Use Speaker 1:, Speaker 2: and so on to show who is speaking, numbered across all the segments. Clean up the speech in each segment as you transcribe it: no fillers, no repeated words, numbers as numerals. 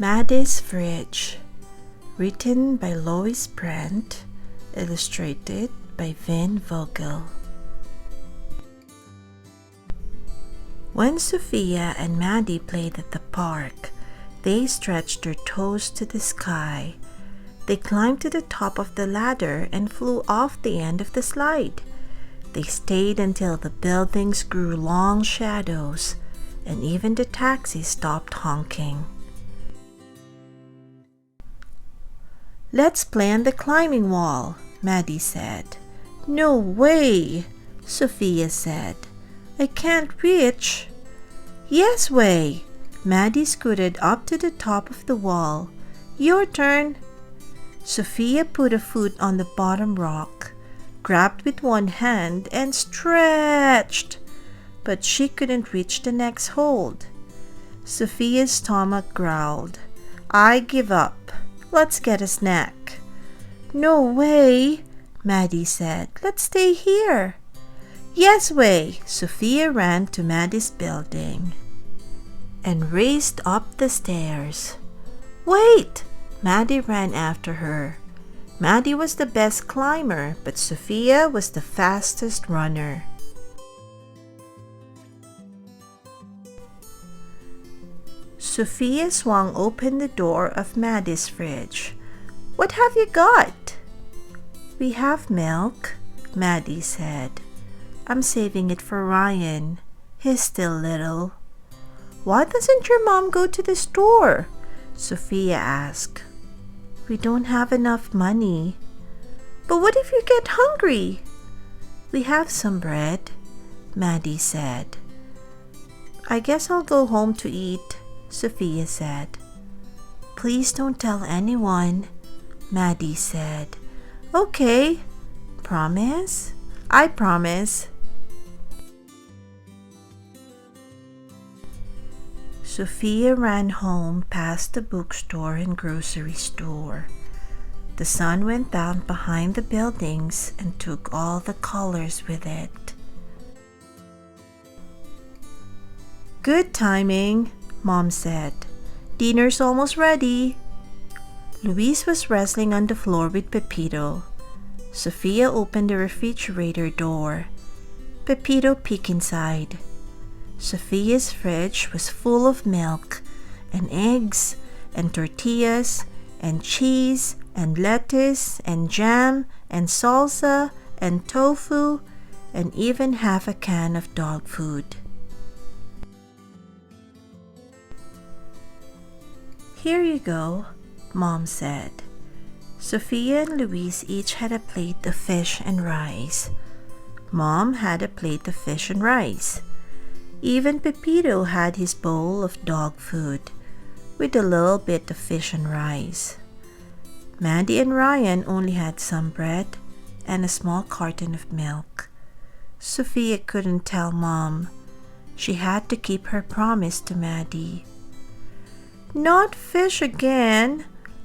Speaker 1: Maddie's Fridge, written by Lois Brandt, illustrated by Vin Vogel. When Sofia and Maddie played at the park, they stretched their toes to the sky. They climbed to the top of the ladder and flew off the end of the slide. They stayed until the buildings grew long shadows, and even the taxi stopped honking. "Let's play on the climbing wall," Maddie said. "No way," Sofia said. "I can't reach." "Yes way." Maddie scooted up to the top of the wall. "Your turn." Sofia put a foot on the bottom rock, grabbed with one hand, and stretched. But she couldn't reach the next hold. Sofia's stomach growled. "I give up. Let's get a snack." "No way," Maddie said. "Let's stay here." "Yes way." Sofia ran to Maddie's building and raced up the stairs. "Wait!" Maddie ran after her. Maddie was the best climber, but Sofia was the fastest runner. Sofia swung open the door of Maddie's fridge. "What have you got?" "We have milk," Maddie said. "I'm saving it for Ryan. He's still little." "Why doesn't your mom go to the store?" Sofia asked. "We don't have enough money." "But what if you get hungry?" "We have some bread," Maddie said. "I guess I'll go home to eat," Sofia said. "Please don't tell anyone," Maddie said. "Okay. Promise?" "I promise." Sofia ran home past the bookstore and grocery store. The sun went down behind the buildings and took all the colors with it. "Good timing," Mom said. "Dinner's almost ready." Luis was wrestling on the floor with Pepito. Sofia opened the refrigerator door. Pepito peeked inside. Sofia's fridge was full of milk and eggs and tortillas and cheese and lettuce and jam and salsa and tofu and even half a can of dog food. "Here you go," Mom said. Sofia and Luis each had a plate of fish and rice. Mom had a plate of fish and rice. Even Pepito had his bowl of dog food, with a little bit of fish and rice. Maddie and Ryan only had some bread and a small carton of milk. Sofia couldn't tell Mom. She had to keep her promise to Maddie. "Not fish again,"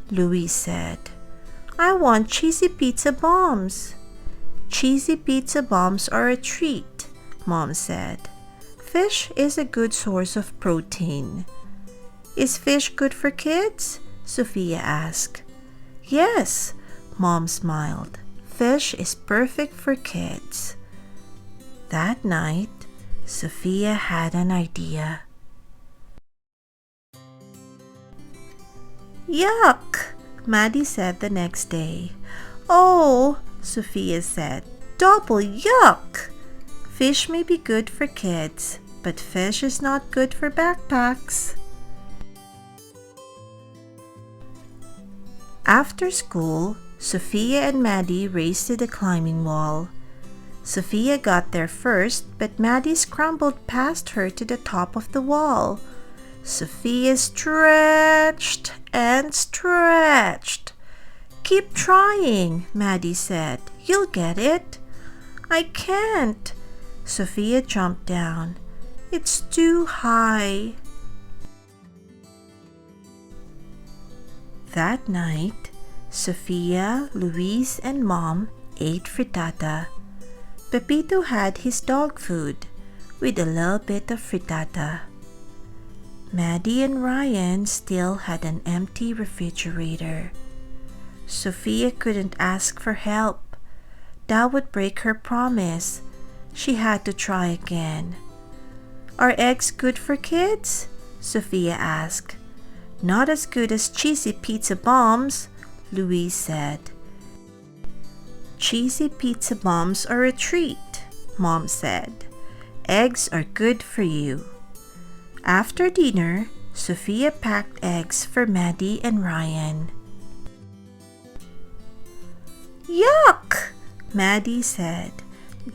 Speaker 1: Louis said. "I want cheesy pizza bombs." "Cheesy pizza bombs are a treat," Mom said. "Fish is a good source of protein." "Is fish good for kids?" Sofia asked. "Yes," Mom smiled. "Fish is perfect for kids." That night, Sofia had an idea. "Yuck," Maddie said the next day. "Oh," Sofia said, "double yuck. Fish may be good for kids, but fish is not good for backpacks." After school, Sofia and Maddie raced to the climbing wall. Sofia got there first, but Maddie scrambled past her to the top of the wall. Sofia stretched and stretched. "Keep trying," Maddie said. "You'll get it." "I can't." Sofia jumped down. "It's too high." That night, Sofia, Luis, and Mom ate frittata. Pepito had his dog food with a little bit of frittata. Maddie and Ryan still had an empty refrigerator. Sofia couldn't ask for help. That would break her promise. She had to try again. "Are eggs good for kids?" Sofia asked. "Not as good as cheesy pizza bombs," Louise said. "Cheesy pizza bombs are a treat," Mom said. "Eggs are good for you." After dinner, Sofia packed eggs for Maddie and Ryan. "Yuck!" Maddie said.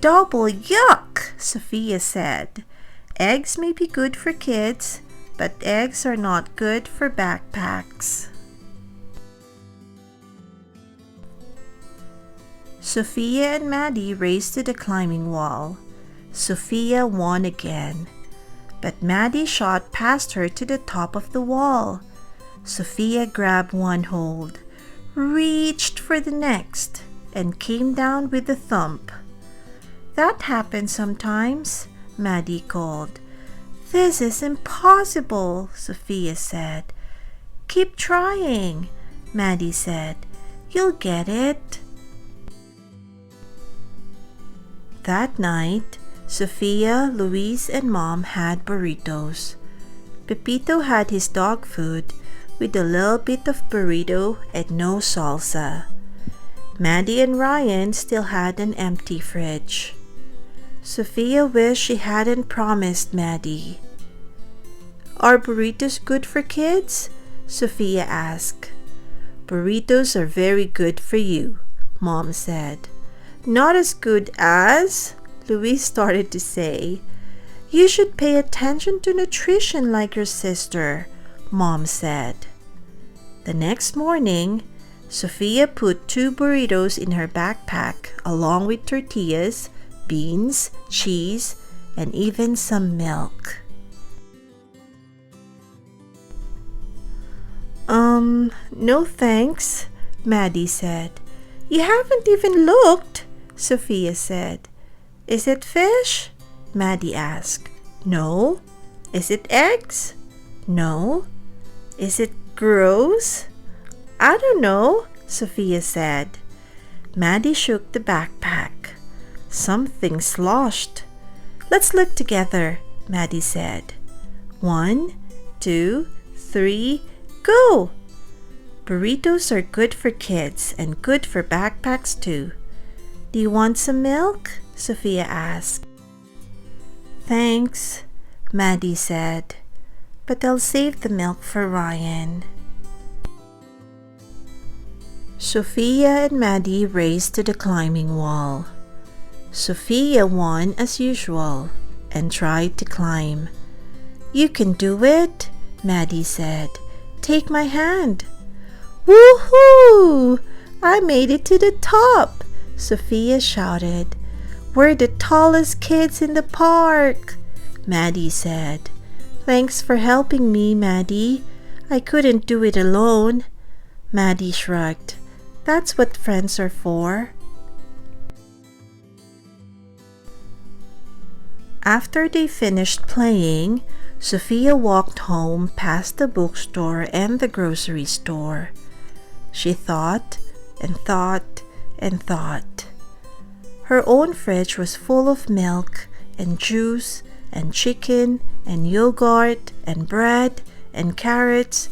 Speaker 1: "Double yuck!" Sofia said. "Eggs may be good for kids, but eggs are not good for backpacks." Sofia and Maddie raced to the climbing wall. Sofia won again, but Maddie shot past her to the top of the wall. Sofia grabbed one hold, reached for the next, and came down with a thump. "That happens sometimes," Maddie called. "This is impossible," Sofia said. "Keep trying," Maddie said. "You'll get it." That night, Sofia, Luis, and Mom had burritos. Pepito had his dog food with a little bit of burrito and no salsa. Maddie and Ryan still had an empty fridge. Sofia wished she hadn't promised Maddie. "Are burritos good for kids?" Sofia asked. "Burritos are very good for you," Mom said. "Not as good as," Luis started to say. "You should pay attention to nutrition like your sister," Mom said. The next morning, Sofia put 2 burritos in her backpack along with tortillas, beans, cheese, and even some milk. No thanks," Maddie said. "You haven't even looked," Sofia said. "Is it fish?" Maddie asked. "No." "Is it eggs?" "No." "Is it gross?" "I don't know," Sofia said. Maddie shook the backpack. "Something sloshed." "Let's look together," Maddie said. 1, 2, 3, go! Burritos are good for kids and good for backpacks too. "Do you want some milk?" Sofia asked. "Thanks," Maddie said, "but I'll save the milk for Ryan." Sofia and Maddie raced to the climbing wall. Sofia won as usual and tried to climb. "You can do it," Maddie said. "Take my hand." "Woohoo! I made it to the top!" Sofia shouted. "We're the tallest kids in the park," Maddie said. "Thanks for helping me, Maddie. I couldn't do it alone." Maddie shrugged. "That's what friends are for." After they finished playing, Sofia walked home past the bookstore and the grocery store. She thought and thought and thought. Her own fridge was full of milk and juice and chicken and yogurt and bread and carrots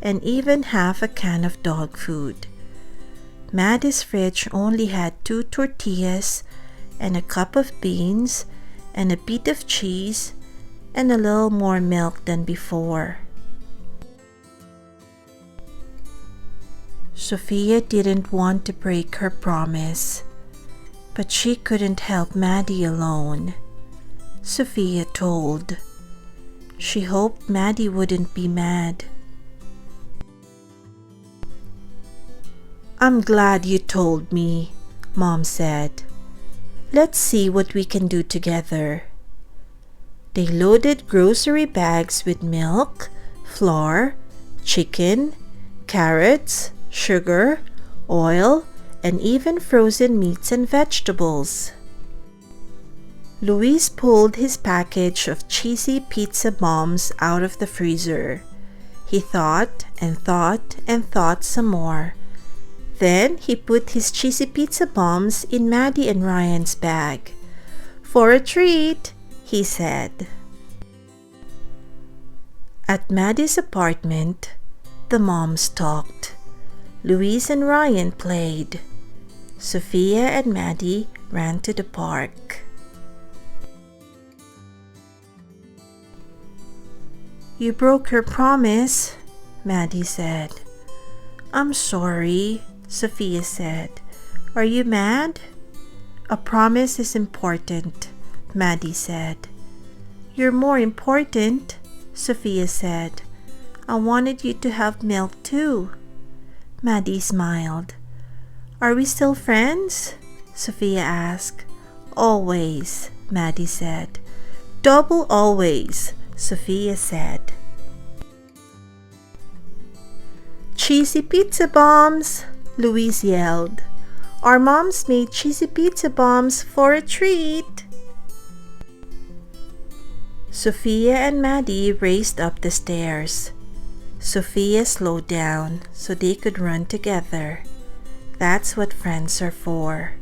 Speaker 1: and even half a can of dog food. Maddie's fridge only had 2 tortillas and a cup of beans and a bit of cheese and a little more milk than before. Sofia didn't want to break her promise, but she couldn't help Maddie alone. Sofia told. She hoped Maddie wouldn't be mad. "I'm glad you told me," Mom said. "Let's see what we can do together." They loaded grocery bags with milk, flour, chicken, carrots, sugar, oil, and even frozen meats and vegetables. Luis pulled his package of cheesy pizza bombs out of the freezer. He thought and thought and thought some more. Then he put his cheesy pizza bombs in Maddie and Ryan's bag. "For a treat," he said. At Maddie's apartment, the moms talked. Luis and Ryan played. Sofia and Maddie ran to the park. "You broke your promise," Maddie said. "I'm sorry," Sofia said. "Are you mad?" "A promise is important," Maddie said. "You're more important," Sofia said. "I wanted you to have milk too." Maddie smiled. "Are we still friends?" Sofia asked. "Always," Maddie said. "Double always," Sofia said. "Cheesy pizza bombs!" Luis yelled. "Our moms made cheesy pizza bombs for a treat!" Sofia and Maddie raced up the stairs. Sofia slowed down so they could run together. That's what friends are for.